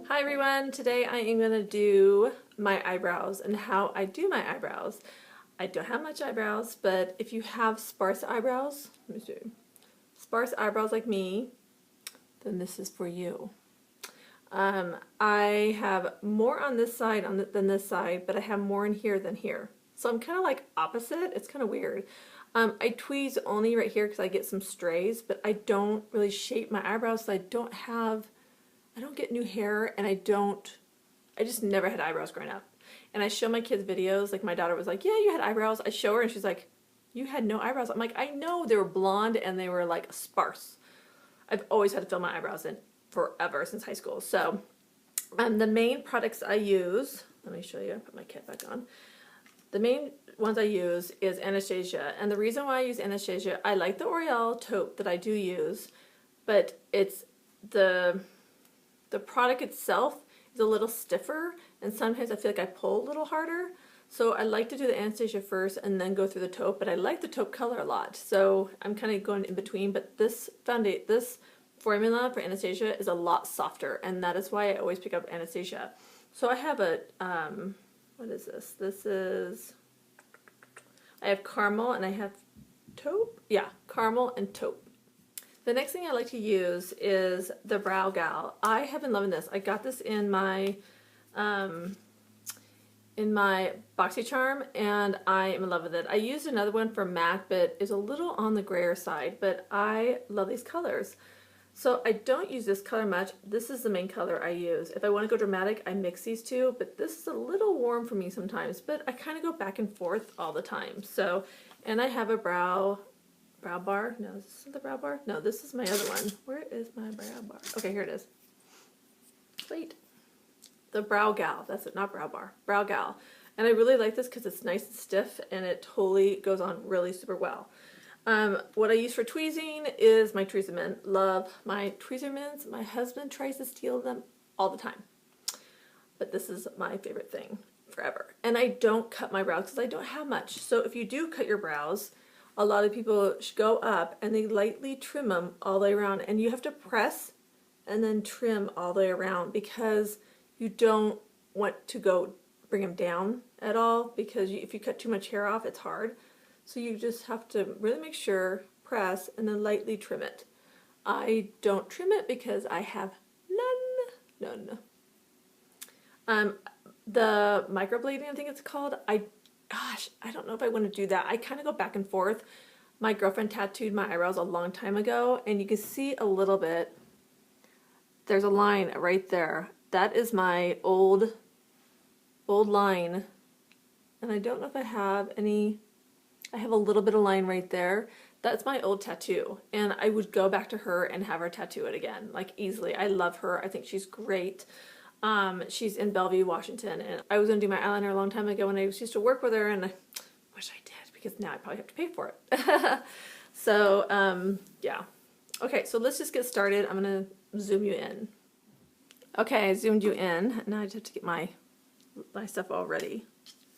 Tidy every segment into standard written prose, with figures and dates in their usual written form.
Hi everyone, today I am going to do my eyebrows and how I do my eyebrows. I don't have much eyebrows, but if you have sparse eyebrows, let me see, sparse eyebrows like me, then this is for you. I have more on this side than this side, but I have more in here than here. So I'm kind of like opposite. It's kind of weird. I tweeze only right here because I get some strays, but I don't really shape my eyebrows, so I don't get new hair, and I just never had eyebrows growing up. And I show my kids videos, like my daughter was like, yeah, you had eyebrows. I show her and she's like, you had no eyebrows. I'm like, I know, they were blonde and they were like sparse. I've always had to fill my eyebrows in forever, since high school. So the main products I use, let me show you, I put my kit back on. The main ones I use is Anastasia, and the reason why I use Anastasia, I like the L'Oreal taupe that I do use, but it's the product itself is a little stiffer, and sometimes I feel like I pull a little harder. So I like to do the Anastasia first and then go through the taupe, but I like the taupe color a lot. So I'm kind of going in between, but this formula for Anastasia is a lot softer, and that is why I always pick up Anastasia. So I have a, what is this? I have caramel and I have taupe. Yeah, caramel and taupe. The next thing I like to use is the BrownGal. I have been loving this. I got this in my BoxyCharm, and I am in love with it. I used another one for MAC, but it's a little on the grayer side, but I love these colors. So I don't use this color much. This is the main color I use. If I want to go dramatic, I mix these two, but this is a little warm for me sometimes, but I kind of go back and forth all the time. So, and I have a brow bar. No, is this the brow bar? No, this is my other one. Where is my brow bar? Okay, here it is. Wait. The BrownGal. That's it, not brow bar. BrownGal. And I really like this because it's nice and stiff, and it totally goes on really super well. What I use for tweezing is my Tweezerman. Love my Tweezermans. My husband tries to steal them all the time. But this is my favorite thing forever. And I don't cut my brows because I don't have much. So if you do cut your brows, a lot of people go up and they lightly trim them all the way around, and you have to press and then trim all the way around because you don't want to bring them down at all, because if you cut too much hair off, it's hard. So you just have to really make sure, press, and then lightly trim it. I don't trim it because I have none. The microblading, I think it's called, gosh, I don't know if I want to do that. I kind of go back and forth. My girlfriend tattooed my eyebrows a long time ago, and you can see a little bit. There's a line right there. That is my old line. And I don't know if I have any. I have a little bit of line right there. That's my old tattoo. And I would go back to her and have her tattoo it again, like easily. I love her. I think she's great. She's in Bellevue, Washington, and I was going to do my eyeliner a long time ago when I used to work with her, and I wish I did, because now I probably have to pay for it. So, yeah. Okay, so let's just get started. I'm going to zoom you in. Okay, I zoomed you in. Now I just have to get my stuff all ready.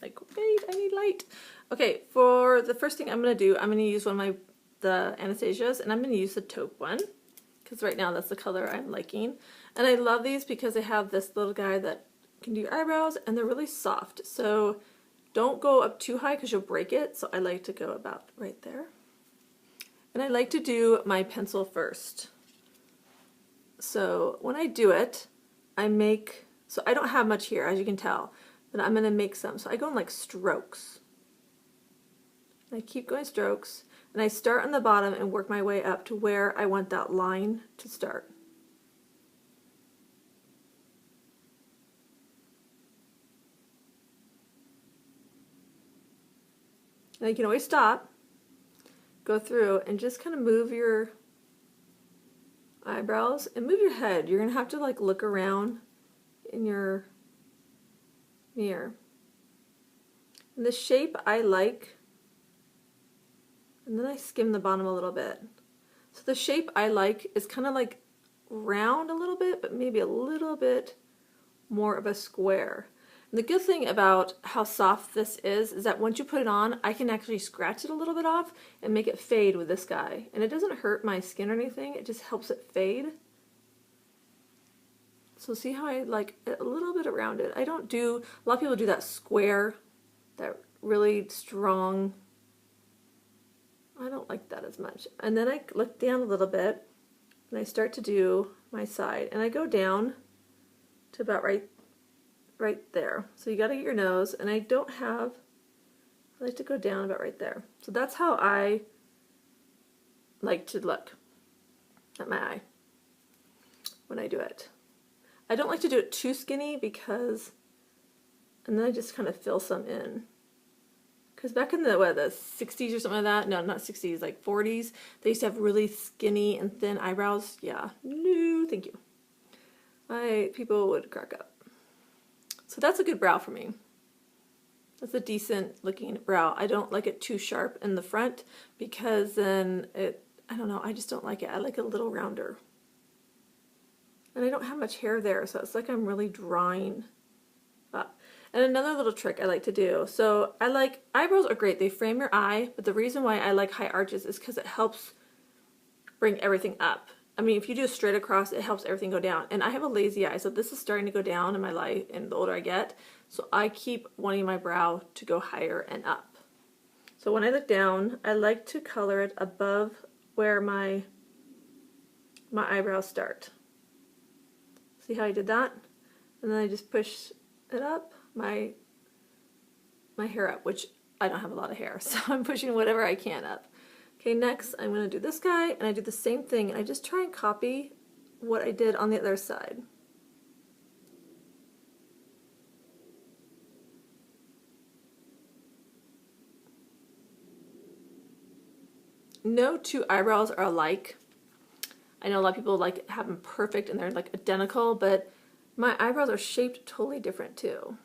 Like, wait, I need light. Okay, for the first thing I'm going to do, I'm going to use one of the Anastasias, and I'm going to use the taupe one, because right now that's the color I'm liking. And I love these because they have this little guy that can do your eyebrows, and they're really soft. So don't go up too high because you'll break it. So I like to go about right there. And I like to do my pencil first. So when I do it, so I don't have much here, as you can tell, but I'm going to make some. So I go in like strokes. And I keep going strokes, and I start on the bottom and work my way up to where I want that line to start. And you can always stop, go through, and just kind of move your eyebrows and move your head. You're going to have to like look around in your mirror. And the shape I like, and then I skim the bottom a little bit. So the shape I like is kind of like round a little bit, but maybe a little bit more of a square. And the good thing about how soft this is that once you put it on, I can actually scratch it a little bit off and make it fade with this guy. And it doesn't hurt my skin or anything, it just helps it fade. So see how I like it a little bit rounded. I don't do, a lot of people do that square, that really strong. I don't like that as much. And then I look down a little bit and I start to do my side, and I go down to about right there. So you got to get your nose, and I don't have, I like to go down about right there. So that's how I like to look at my eye when I do it. I don't like to do it too skinny because, and then I just kind of fill some in. Because back in the, what, the 60s or something like that, no, not 60s, like 40s, they used to have really skinny and thin eyebrows. Yeah, no, thank you. People would crack up. So that's a good brow for me. That's a decent looking brow. I don't like it too sharp in the front because then it, I don't know, I just don't like it. I like it a little rounder. And I don't have much hair there, so it's like I'm really drawing up. And another little trick I like to do, so I like, eyebrows are great, they frame your eye, but the reason why I like high arches is because it helps bring everything up. I mean, if you do straight across, it helps everything go down. And I have a lazy eye, so this is starting to go down in my life, and the older I get, so I keep wanting my brow to go higher and up. So when I look down, I like to color it above where my eyebrows start. See how I did that? And then I just push it up, my hair up, which I don't have a lot of hair, so I'm pushing whatever I can up. Okay, next I'm going to do this guy, and I do the same thing, and I just try and copy what I did on the other side. No two eyebrows are alike. I know a lot of people like have them perfect and they're like identical, but my eyebrows are shaped totally different too.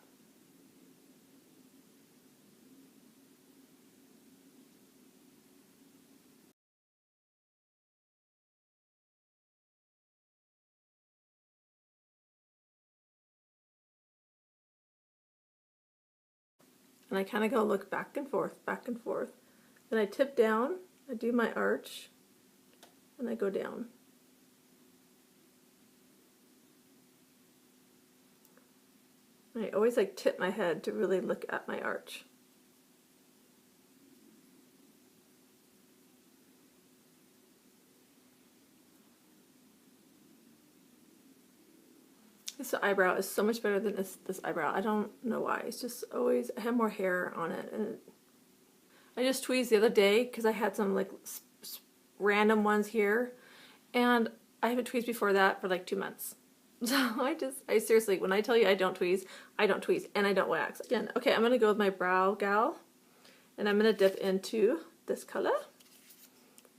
And I kind of go look back and forth, Then I tip down, I do my arch, and I go down. I always like tip my head to really look at my arch. This eyebrow is so much better than this eyebrow. I don't know why. It's just always, I have more hair on it. And I just tweezed the other day because I had some like random ones here. And I haven't tweezed before that for like 2 months. So I seriously, when I tell you I don't tweeze, and I don't wax. Again, okay, I'm going to go with my BrownGal. And I'm going to dip into this color.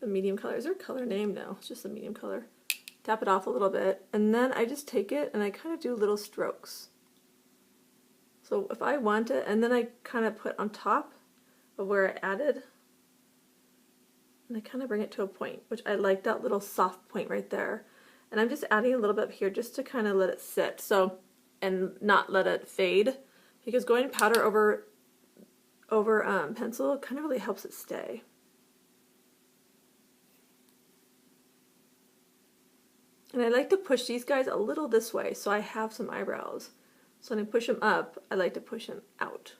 The medium color. Is there a color name? No, it's just the medium color. Tap it off a little bit, and then I just take it and I kind of do little strokes. So if I want it, and then I kind of put on top of where I added, and I kind of bring it to a point, which I like that little soft point right there. And I'm just adding a little bit up here just to kind of let it sit, so, and not let it fade, because going powder over pencil kind of really helps it stay. And I like to push these guys a little this way so I have some eyebrows. So when I push them up, I like to push them out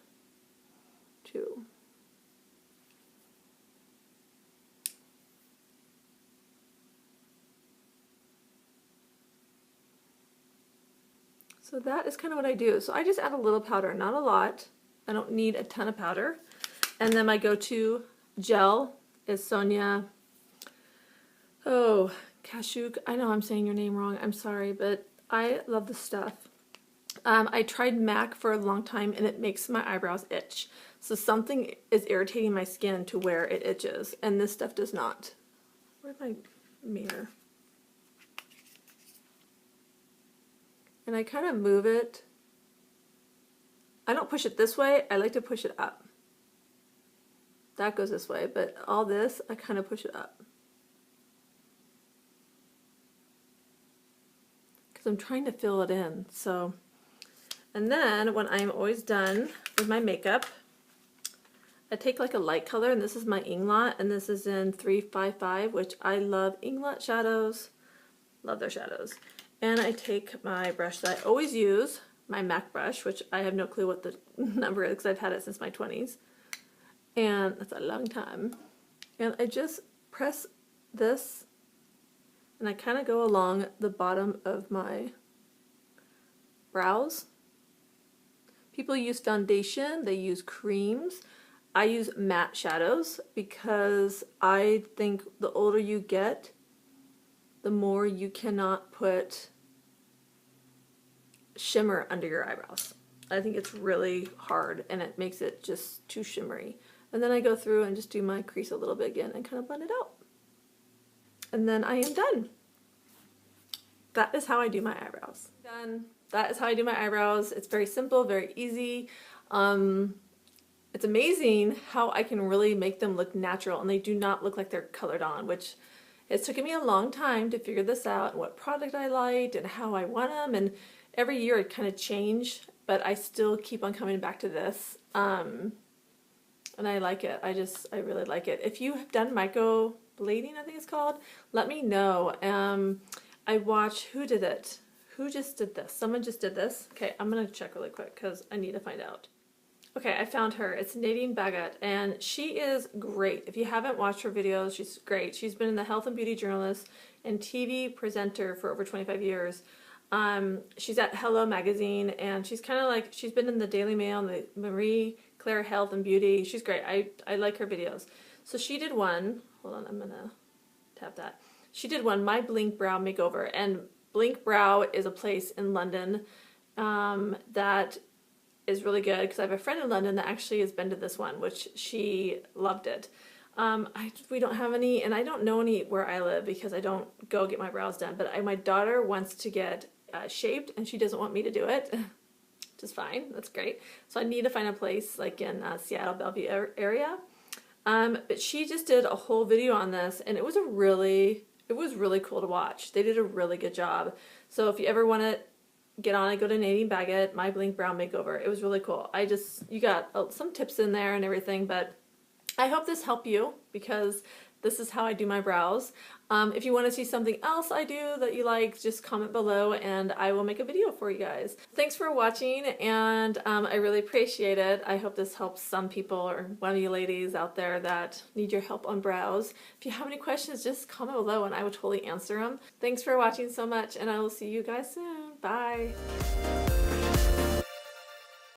too. So that is kind of what I do. So I just add a little powder, not a lot. I don't need a ton of powder. And then my go-to gel is Sonia. Oh, Kashuk, I know I'm saying your name wrong, I'm sorry, but I love this stuff. I tried MAC for a long time and it makes my eyebrows itch. So something is irritating my skin to where it itches, and this stuff does not. Where's my mirror? And I kind of move it. I don't push it this way, I like to push it up. That goes this way, but all this, I kind of push it up. I'm trying to fill it in. So, and then when I'm always done with my makeup, I take like a light color, and this is my Inglot, and this is in 355, which I love Inglot shadows. Love their shadows. And I take my brush that I always use, my MAC brush, which I have no clue what the number is because I've had it since my 20s. And that's a long time. And I just press this and I kind of go along the bottom of my brows. People use foundation, they use creams. I use matte shadows because I think the older you get, the more you cannot put shimmer under your eyebrows. I think it's really hard and it makes it just too shimmery. And then I go through and just do my crease a little bit again and kind of blend it out. And then I am done. That is how I do my eyebrows. Done. That is how I do my eyebrows. It's very simple, very easy. It's amazing how I can really make them look natural and they do not look like they're colored on, which it's taken me a long time to figure this out and what product I liked and how I want them, and every year it kind of change, but I still keep on coming back to this. And I like it. I really like it. If you have done microblading, I think it's called, let me know. I watched, who did it? Who just did this? Someone just did this. Okay, I'm gonna check really quick because I need to find out. Okay, I found her. It's Nadine Baggott, and she is great. If you haven't watched her videos, she's great. She's been the health and beauty journalist and TV presenter for over 25 years. She's at Hello Magazine, and she's kind of like, she's been in the Daily Mail, and the Marie Claire Health and Beauty. She's great. I like her videos. So she did one, hold on, I'm gonna tap that. She did one, My Blink Brow Makeover, and Blink Brow is a place in London that is really good because I have a friend in London that actually has been to this one, which she loved it. We don't have any, and I don't know any where I live because I don't go get my brows done, but my daughter wants to get shaved and she doesn't want me to do it, which is fine, that's great. So I need to find a place like in Seattle, Bellevue area. But she just did a whole video on this and it was really cool to watch. They did a really good job. So if you ever want to get on it, go to Nadine Baggott, My Blink Brow Makeover. It was really cool. You got some tips in there and everything, but I hope this helped you because this is how I do my brows. If you want to see something else I do that you like, just comment below and I will make a video for you guys. Thanks for watching, and I really appreciate it. I hope this helps some people or one of you ladies out there that need your help on brows. If you have any questions, just comment below and I will totally answer them. Thanks for watching so much, and I will see you guys soon. Bye.